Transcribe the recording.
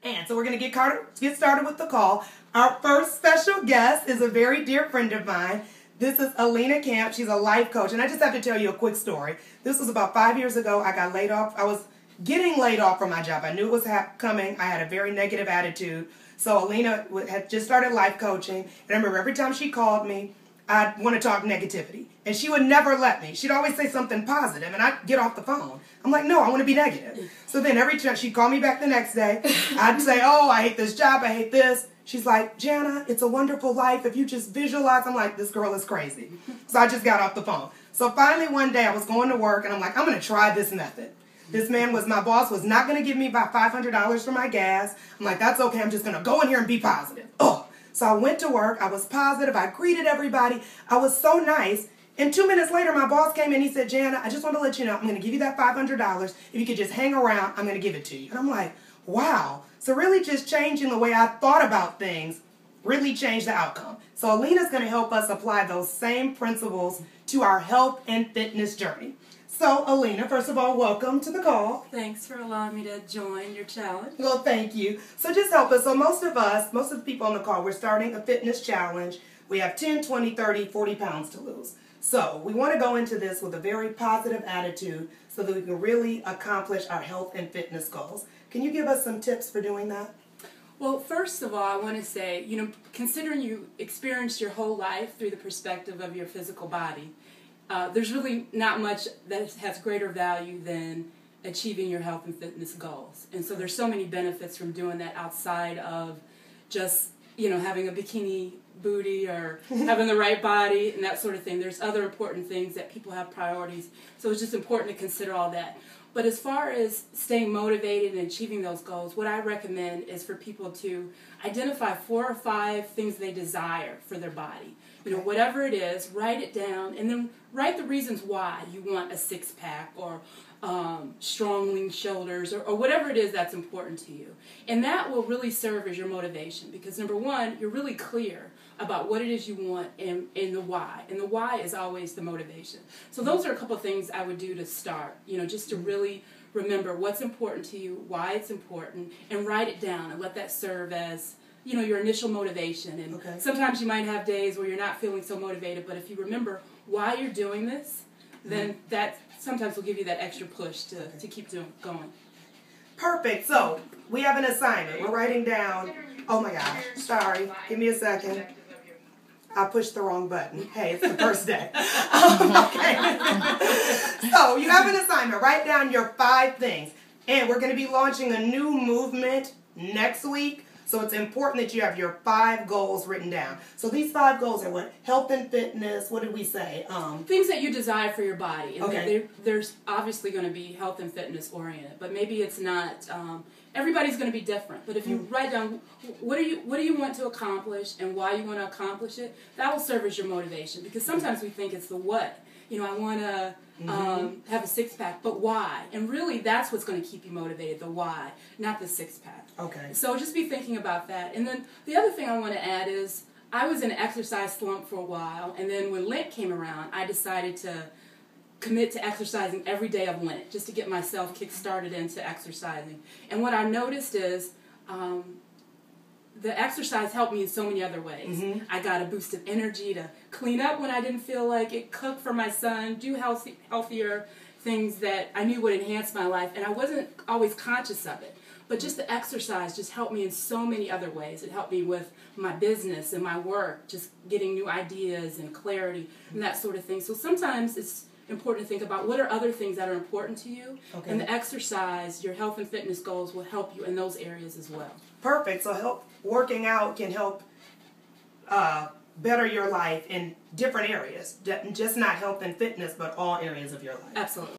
And so we're going to get started with the call. Our first special guest is a very dear friend of mine. This is Elena Camp. She's a life coach. And I just have to tell you a quick story. This was about 5 years ago. I got laid off. I was getting laid off from my job. I knew it was coming. I had a very negative attitude. So Elena had just started life coaching. And I remember every time she called me, I'd want to talk negativity. And she would never let me. She'd always say something positive, and I'd get off the phone. I'm like, no, I want to be negative. So then every time she'd call me back the next day, I'd say, oh, I hate this job, I hate this. She's like, Jana, it's a wonderful life. If you just visualize, I'm like, this girl is crazy. So I just got off the phone. So finally one day I was going to work, and I'm like, I'm going to try this method. This man was, my boss was not going to give me about $500 for my gas. I'm like, that's okay. I'm just going to go in here and be positive. Oh. So I went to work. I was positive. I greeted everybody. I was so nice. And 2 minutes later, my boss came in. He said, Jana, I just want to let you know, I'm going to give you that $500. If you could just hang around, I'm going to give it to you. And I'm like, wow. So really just changing the way I thought about things really changed the outcome. So Elena's going to help us apply those same principles to our health and fitness journey. So, Elena, first of all, welcome to the call. Thanks for allowing me to join your challenge. Well, thank you. So just help us. So most of the people on the call, we're starting a fitness challenge. We have 10, 20, 30, 40 pounds to lose. So we want to go into this with a very positive attitude so that we can really accomplish our health and fitness goals. Can you give us some tips for doing that? Well, first of all, I want to say, considering you experienced your whole life through the perspective of your physical body, there's really not much that has greater value than achieving your health and fitness goals. And so there's so many benefits from doing that outside of just, having a bikini booty or having the right body and that sort of thing. There's other important things that people have priorities. So it's just important to consider all that. But as far as staying motivated and achieving those goals, what I recommend is for people to identify 4 or 5 things they desire for their body. Whatever it is, write it down, and then write the reasons why you want a six-pack or strong, lean shoulders or whatever it is that's important to you. And that will really serve as your motivation because, number one, you're really clear about what it is you want and the why. And the why is always the motivation. So those are a couple of things I would do to start, just to really remember what's important to you, why it's important, and write it down and let that serve as your initial motivation. And sometimes you might have days where you're not feeling so motivated, but if you remember why you're doing this, then that sometimes will give you that extra push to keep going. Perfect. So we have an assignment. We're writing down, oh my gosh, sorry, give me a second. I pushed the wrong button. Hey, it's the first day. Okay. So you have an assignment. Write down your 5 things. And we're going to be launching a new movement next week. So it's important that you have your 5 goals written down. So these 5 goals are what? Health and fitness. What did we say? Things that you desire for your body. And there's obviously going to be health and fitness oriented, but maybe it's not. Everybody's going to be different. But if you write down what do you want to accomplish and why you want to accomplish it, that will serve as your motivation. Because sometimes we think it's the what. I want to have a six-pack, but why? And really, that's what's going to keep you motivated, the why, not the six-pack. Okay. So just be thinking about that. And then the other thing I want to add is I was in an exercise slump for a while, and then when Lent came around, I decided to commit to exercising every day of Lent, just to get myself kick-started into exercising. And what I noticed is the exercise helped me in so many other ways. I got a boost of energy to clean up when I didn't feel like it, cook for my son, do healthier things that I knew would enhance my life, and I wasn't always conscious of it. But just the exercise just helped me in so many other ways. It helped me with my business and my work, just getting new ideas and clarity and that sort of thing. So sometimes it's important to think about what are other things that are important to you, and the exercise, your health and fitness goals will help you in those areas as well. Perfect. So working out can help better your life in different areas, just not health and fitness, but all areas of your life. Absolutely.